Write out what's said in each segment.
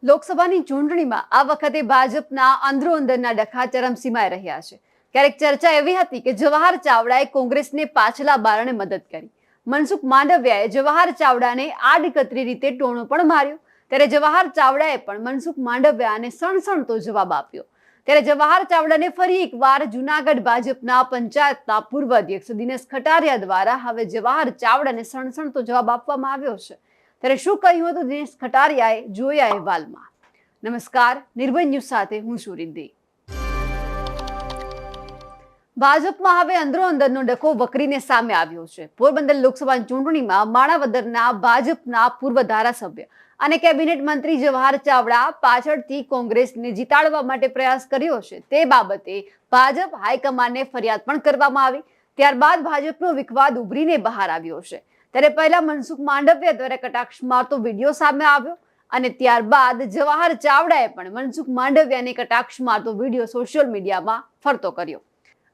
લોકસભાની ચૂંટણીમાં આ વખતે ભાજપના અંદરોઅંદરના ડખા ચરમસીમાએ રહ્યા છે। ક્યારેક ચર્ચા એવી હતી કે જવાહર ચાવડાએ કોંગ્રેસને પાછલા બારણે મદદ કરી, મનસુખ માંડવિયાએ જવાહર ચાવડાને આડકતરી રીતે ટોણો પણ માર્યો, ત્યારે જવાહર ચાવડાએ પણ મનસુખ માંડવિયાને સણસણતો જવાબ આપ્યો। ત્યારે જવાહર ચાવડાને ફરી એકવાર જૂનાગઢ ભાજપના પંચાયતના પૂર્વ અધ્યક્ષ દિનેશ ખટારિયા દ્વારા હવે જવાહર ચાવડાને સણસણતો જવાબ આપવામાં આવ્યો છે। ત્યારે શું કહ્યું હતું દિનેશ ખટારિયાએ, જોયા અહેવાલમાં। નમસ્કાર, નિર્ભય ન્યૂઝ સાથે હું છું રિદ્ધિ। ભાજપમાં હવે અંદરોઅંદરનો ડખો વકરીને સામે આવ્યો છે। પોરબંદર લોકસભા ચૂંટણીમાં માણાવદરના ભાજપના પૂર્વ ધારાસભ્ય અને કેબિનેટ મંત્રી જવાહર ચાવડા પાછળથી કોંગ્રેસને જીતાડવા માટે પ્રયાસ કર્યો છે, તે બાબતે ભાજપ હાઈકમાન્ડને ફરિયાદ પણ કરવામાં આવી। ત્યારબાદ ભાજપનો વિખવાદ ઉભરીને બહાર આવ્યો છે। ત્યારે પહેલા મનસુખ માંડવિયા દ્વારા કટાક્ષ મારતો વિડીયો સામે આવ્યો અને ત્યારબાદ જવાહર ચાવડાએ પણ મનસુખ માંડવિયાને કટાક્ષ મારતો વિડીયો સોશિયલ મીડિયામાં ફરતો કર્યો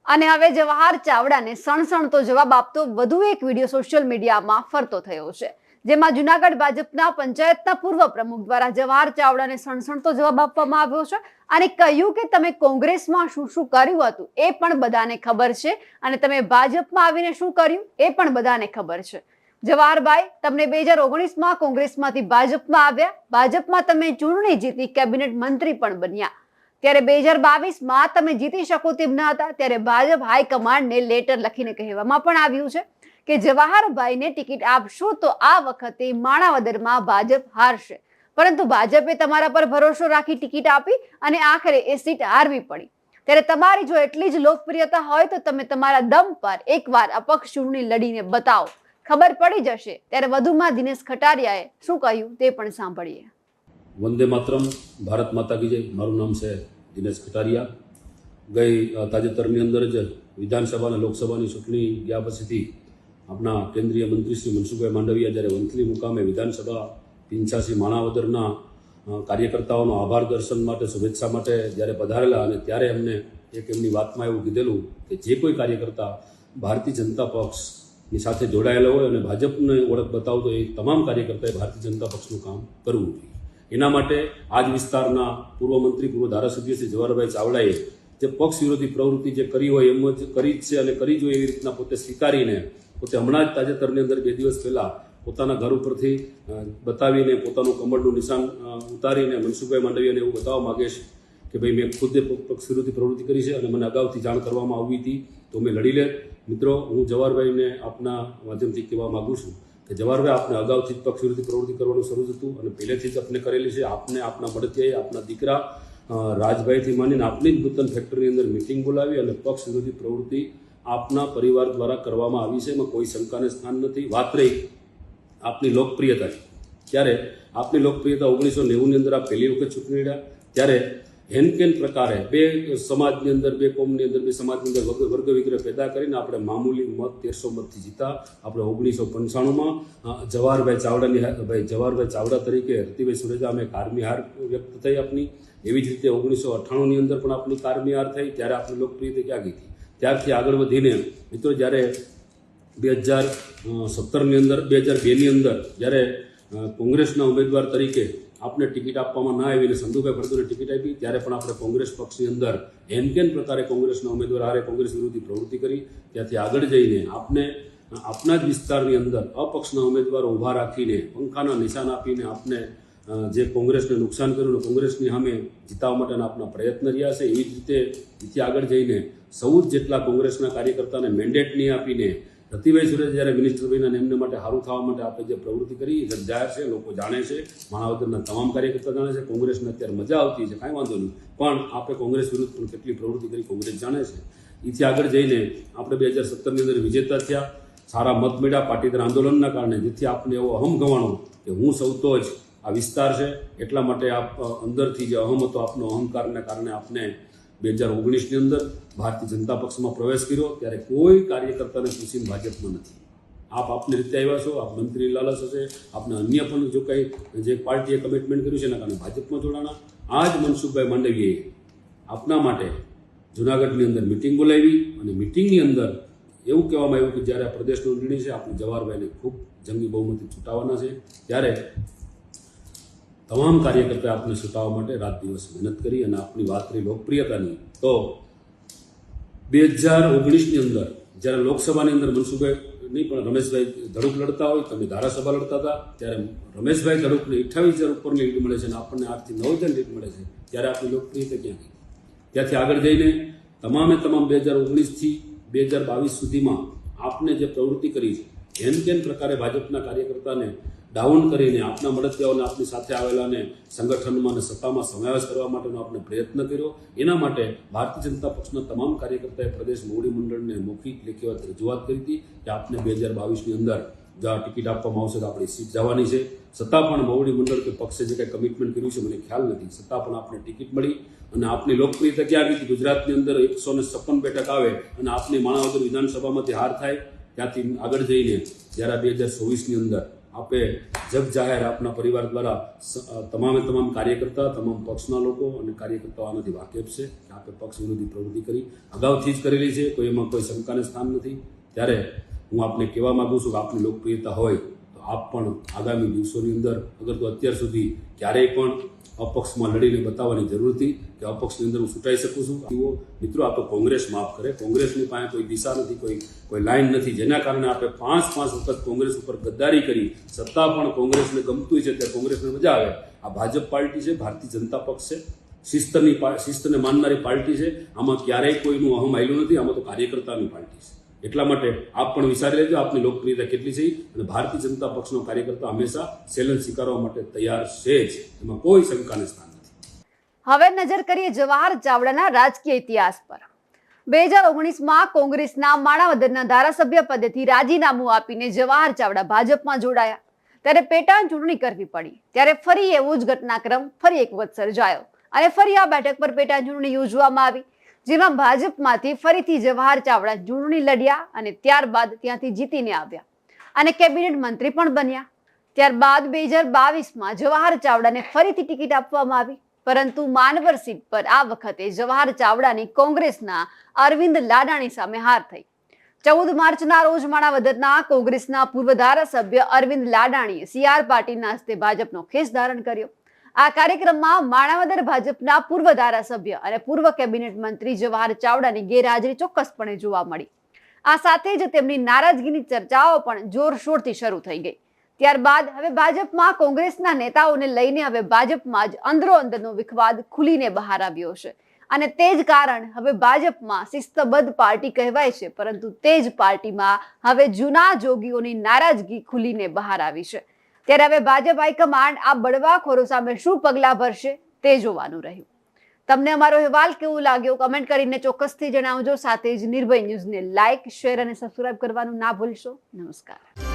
અને હવે જવાહર ચાવડાને સણસણતો જવાબ આપતો વધુ એક વિડીયો સોશિયલ મીડિયામાં ફરતો થયો છે, જેમાં જૂનાગઢ ભાજપના પંચાયતના પૂર્વ પ્રમુખ દ્વારા જવાહર ચાવડાને સણસણતો જવાબ આપવામાં આવ્યો છે અને કહ્યું કે તમે કોંગ્રેસમાં શું શું કર્યું હતું એ પણ બધાને ખબર છે અને તમે ભાજપમાં આવીને શું કર્યું એ પણ બધાને ખબર છે। જવાહરભાઈ, તમને 2019માં કોંગ્રેસમાંથી ભાજપમાં આવ્યા, ભાજપમાં તમે ચૂંટણી જીતી કેબિનેટ મંત્રી પણ બન્યા, ત્યારે 2022માં તમે જીતી શકો તેમ ન હતા, ત્યારે ભાજપ હાઈકમાન્ડને લેટર લખીને કહેવામાં પણ આવ્યું છે કે જવાહરભાઈને ટિકિટ આપશો તો આ વખતે માણાવદરમાં ભાજપ હારશે, પરંતુ ભાજપે તમારા પર ભરોસો રાખી ટિકિટ આપી અને આખરે એ સીટ હારવી પડી। ત્યારે તમારી જો એટલી જ લોકપ્રિયતા હોય તો તમે તમારા દમ પર એકવાર અપક્ષ ચૂંટણી લડીને બતાવો, ખબર પડી જશે। ત્યારે વધુમાં દિનેશ ખટારિયાએ શું કહ્યું તે પણ સાંભળીએ। વંદે માતરમ, ભારત માતા કી જય। મારું નામ છે દિનેશ ખટારિયા। ગઈ તાજેતરની અંદર જ વિધાનસભા અને લોકસભાની ચૂંટણી ગયા પછીથી આપણા કેન્દ્રીય મંત્રી શ્રી મનસુખભાઈ માંડવિયા જ્યારે વંથલી મુકામે વિધાનસભા 85 માણાવદરના કાર્યકર્તાઓનો આભાર દર્શન માટે, શુભેચ્છા માટે જ્યારે પધારેલા અને ત્યારે એમને એક એમની વાતમાં એવું કીધેલું કે જે કોઈ કાર્યકર્તા ભારતીય જનતા પક્ષની સાથે જોડાયેલા હોય અને ભાજપને ઓળખ બતાવતો એ તમામ કાર્યકર્તાએ ભારતીય જનતા પક્ષનું કામ કરવું જોઈએ। એના માટે આ જ વિસ્તારના પૂર્વ મંત્રી, પૂર્વ ધારાસભ્ય શ્રી જવાહરભાઈ ચાવડાએ જે પક્ષ વિરોધી પ્રવૃત્તિ જે કરી હોય એમ જ કરી જ છે અને કરી જોઈએ એવી રીતના પોતે સ્વીકારીને પોતે હમણાં જ તાજેતરની અંદર 2 દિવસ પહેલાં પોતાના ઘર ઉપરથી બતાવીને પોતાનું કમળનું નિશાન ઉતારીને મનસુખભાઈ માંડવિયાને એવું બતાવવા માગે છે કે ભાઈ મેં ખુદે પક્ષ વિરોધી પ્રવૃત્તિ કરી છે અને મને અગાઉથી જાણ કરવામાં આવી હતી તો મેં લડી લે। મિત્રો, હું જવાહરભાઈને આપના માધ્યમથી કહેવા માગું છું કે જવાહરભાઈ, આપને અગાઉથી જ પક્ષ વિરોધી પ્રવૃત્તિ કરવાનું શરૂ થતું અને પહેલેથી જ આપને કરેલી છે। આપને આપના મળતિયાએ આપના દીકરા રાજભાઈથી માનીને આપની જ નૂતન ફેક્ટરીની અંદર મિટિંગ બોલાવી અને પક્ષ વિરોધી પ્રવૃત્તિ આપના પરિવાર દ્વારા કરવામાં આવી છે, એમાં કોઈ શંકાને સ્થાન નથી। વાત રહી આપની લોકપ્રિયતાની, ત્યારે આપની લોકપ્રિયતા 1990ની અંદર આપ પહેલી વખત ચૂંટણી લડ્યા ત્યારે હેનકેન પ્રકારે 2 સમાજની અંદર, 2 કોમની અંદર, 2 સમાજની અંદર વર્ગ વિગ્રહ પેદા કરીને આપણે મામૂલી મત 1300 મતથી જીતા। આપણે 1995માં જવાહરભાઈ ચાવડા તરીકે રતિભાઈ સુરેજા અમે કારમી હાર વ્યક્ત થઈ આપની। એવી જ રીતે 1998ની અંદર પણ આપની કારમી હાર થઈ, ત્યારે આપની લોકપ્રિયતા ક્યાં ગઈ હતી? ત્યારથી આગળ વધીને મિત્રો જ્યારે 2017ની અંદર, 2002ની અંદર જ્યારે કોંગ્રેસના ઉમેદવાર તરીકે આપને ટિકિટ આપવામાં ના આવીને સંધુભાઈ ફળદુને ટિકિટ આપી, ત્યારે પણ આપણે કોંગ્રેસ પક્ષની અંદર હેનકેન પ્રકારે કોંગ્રેસના ઉમેદવાર હારે કોંગ્રેસ વિરોધી પ્રવૃત્તિ કરી। ત્યાંથી આગળ જઈને આપને આપના જ વિસ્તારની અંદર અપક્ષના ઉમેદવારો ઊભા રાખીને પંખાના નિશાન આપીને આપને જે કોંગ્રેસને નુકસાન કર્યું અને કોંગ્રેસની સામે જીતવા માટેના આપના પ્રયત્ન રહ્યા છે। એવી જ રીતે એથી આગળ જઈને 14 જેટલા કોંગ્રેસના કાર્યકર્તાને મેન્ડેટ નહીં આપીને રતિભાઈ સુરેજા જ્યારે મિનિસ્ટર બન્યા એમને માટે સારું થવા માટે આપણે જે પ્રવૃત્તિ કરી એ જાહેર છે, લોકો જાણે છે, માણાવદરના તમામ કાર્યકર્તા જાણે છે। કોંગ્રેસને અત્યારે મજા આવતી છે, કાંઈ વાંધો નહીં, પણ આપણે કોંગ્રેસ વિરુદ્ધ પણ કેટલી પ્રવૃત્તિ કરી કોંગ્રેસ જાણે છે। એથી આગળ જઈને આપણે 2017ની અંદર વિજેતા થયા, સારા મત મળ્યા પાટીદાર આંદોલનના કારણે, જેથી આપને એવો અહમ ગવાણો કે હું સૌતો જ આ વિસ્તાર છે, એટલા માટે આપ અંદરથી જે અહમ હતો આપનો અહંકારને કારણે આપને 2019ની અંદર ભારતીય જનતા પક્ષમાં પ્રવેશ કર્યો, ત્યારે કોઈ કાર્યકર્તાને પૂછીને ભાજપમાં નથી। આપ આપની રીતે આવ્યા છો, આપ મંત્રી લાલચ હશે, આપને અન્ય પણ જો કંઈ જે પાર્ટીએ કમિટમેન્ટ કર્યું છે એના કારણે ભાજપમાં જોડાણા। આ જ મનસુખભાઈ માંડવિયાએ આપના માટે જૂનાગઢની અંદર મિટિંગ બોલાવી અને મિટિંગની અંદર એવું કહેવામાં આવ્યું કે જ્યારે આ પ્રદેશનો નિર્ણય છે આપણે જવાહરભાઈને ખૂબ જંગી બહુમતી છૂટાવવાના છે, ત્યારે તમામ કાર્યકર્તાએ આપને છૂટાવવા માટે રાત દિવસ મહેનત કરી. અને આપની વાત કરી લોકપ્રિયતાની, તો 2019ની અંદર જ્યારે લોકસભાની અંદર મનસુખભાઈ નહીં પણ રમેશભાઈ ધડુક લડતા હોય, તમે ધારાસભા લડતા હતા, ત્યારે રમેશભાઈ ધડુકને 28,000 ઉપરની લીડ મળે છે અને આપણને 8 થી 9,000 લીડ મળે છે. ત્યારે આપણી લોકપ્રિયતા ક્યાં ગઈ? ત્યાંથી આગળ જઈને તમામ 2019થી 2022 સુધીમાં આપને જે પ્રવૃત્તિ કરી છે, કેમ પ્રકારે ભાજપના કાર્યકર્તાને ડાઉન કરીને આપના મળતિયાઓને આપની સાથે આવેલાને સંગઠનમાં અને સત્તામાં સમાવેશ કરવા માટેનો આપણે પ્રયત્ન કર્યો. એના માટે ભારતીય જનતા પક્ષના તમામ કાર્યકર્તાએ પ્રદેશ મોવડી મંડળને મૌખિક લેખિત રજૂઆત કરી હતી કે આપને 2022ની અંદર જો આ ટિકિટ આપવામાં આવશે તો આપણી સીટ જવાની છે. છતાં પણ મોવડી મંડળ કે પક્ષે જે કંઈ કમિટમેન્ટ કર્યું છે મને ખ્યાલ નથી, છતાં પણ આપને ટિકિટ મળી. અને આપની લોકપ્રિયતા ક્યાં ગઈ હતી? ગુજરાતની અંદર 156 બેઠક આવે અને આપની માણાવદર વિધાનસભામાંથી હાર થાય, ત્યાંથી આગળ જઈને જ્યારે 2024ની અંદર આપે જગ જાહેર આપના પરિવાર દ્વારા તમામ કાર્યકર્તા, તમામ પક્ષના લોકો અને કાર્યકર્તાઓ આનાથી વાકેફ છે કે આપે પક્ષ વિરોધી પ્રવૃત્તિ કરી, અગાઉથી જ કરેલી છે, કોઈ એમાં કોઈ શંકાને સ્થાન નથી. ત્યારે હું આપને કહેવા માગું છું કે આપની લોકપ્રિયતા હોય તો આપ પણ આગામી દિવસોની અંદર, અગર તો અત્યાર સુધી ક્યારેય પણ અપક્ષમાં લડીને બતાવવાની જરૂર હતી કે અપક્ષની અંદર હું છૂટાઈ શકું છું. મિત્રો, આ તો કોંગ્રેસ માફ કરે, કોંગ્રેસની પાસે કોઈ દિશા નથી, કોઈ લાઈન નથી, જેના કારણે આપણે 5 વખત કોંગ્રેસ ઉપર ગદ્દારી કરી, છતાં પણ કોંગ્રેસને ગમતું છે ત્યારે કોંગ્રેસને મજા આવે. આ ભાજપ પાર્ટી છે, ભારતીય જનતા પક્ષ છે, શિસ્તને માનનારી પાર્ટી છે. આમાં ક્યારેય કોઈનું અહમ આયલું નથી, આમાં તો કાર્યકર્તાની પાર્ટી છે. એટલા માટે આપ પણ વિચારી લેજો આપની લોકપ્રિયતા કેટલી છે. અને ભારતીય જનતા પક્ષનો કાર્યકર્તા હંમેશા ચેલેન્જ સ્વીકારવા માટે તૈયાર છે જ, એમાં કોઈ શંકાને સ્થાન નથી. હવે નજર કરીએ જવાહર ચાવડાના રાજકીય ઇતિહાસ પર. 2019માં કોંગ્રેસના માણાવદરના ધારાસભ્ય પદેથી રાજીનામું આપીને જવાહર ચાવડા ભાજપમાં જોડાયા. ત્યારે પેટા ચૂંટણી કરવી પડી. ત્યારે ફરી એવો જ ઘટનાક્રમ ફરી એક વખત સર્જાયો અને ફરી આ બેઠક પર પેટા ચૂંટણી યોજવામાં આવી, જેમાં ભાજપમાંથી ફરીથી જવાહર ચાવડા ચૂંટણી લડ્યા અને ત્યારબાદ ત્યાંથી જીતીને આવ્યા અને કેબિનેટ મંત્રી પણ બન્યા. ત્યારબાદ 2022માં જવાહર ચાવડાને ફરીથી ટિકિટ આપવામાં આવી, પરંતુ માનવર સીટ પર આ વખતે જવાહર ચાવડાની કોંગ્રેસના અરવિંદ લાડાણી સામે હાર થઈ. 14 માર્ચના રોજ માણાવદરના કોંગ્રેસના પૂર્વ ધારાસભ્ય અરવિંદ લાડાણીએ CR પાટીલના હસ્તે ભાજપનો ખેસ ધારણ કર્યો. આ કાર્યક્રમમાં માણાવદર ભાજપના પૂર્વ ધારાસભ્ય અને પૂર્વ કેબિનેટ મંત્રી જવાહર ચાવડાની ગેરહાજરી ચોક્કસપણે જોવા મળી. આ સાથે જ તેમની નારાજગીની ચર્ચાઓ પણ જોરશોરથી શરૂ થઈ ગઈ. ત્યારબાદ હવે ભાજપમાં કોંગ્રેસના નેતાઓને લઈને હવે ભાજપમાં જ અંદરોઅંદરનો વિખવાદ ખુલીને બહાર આવ્યો છે અને તે જ કારણ હવે ભાજપમાં શિસ્તબદ્ધ પાર્ટી કહેવાય છે, પરંતુ તે જ પાર્ટીમાં હવે જૂના જોગીઓની નારાજગી ખુલીને બહાર આવી છે. ત્યારે હવે ભાજપ હાઈકમાન્ડ આ બળવાખોરો સામે શું પગલાં ભરશે તે જોવાનું રહ્યું. તમને અમારો અહેવાલ કેવો લાગ્યો કમેન્ટ કરીને ચોક્કસથી જણાવજો. સાથે જ નિર્ભય ન્યૂઝને લાઇક, શેર અને સબસ્ક્રાઇબ કરવાનું ના ભૂલશો. નમસ્કાર.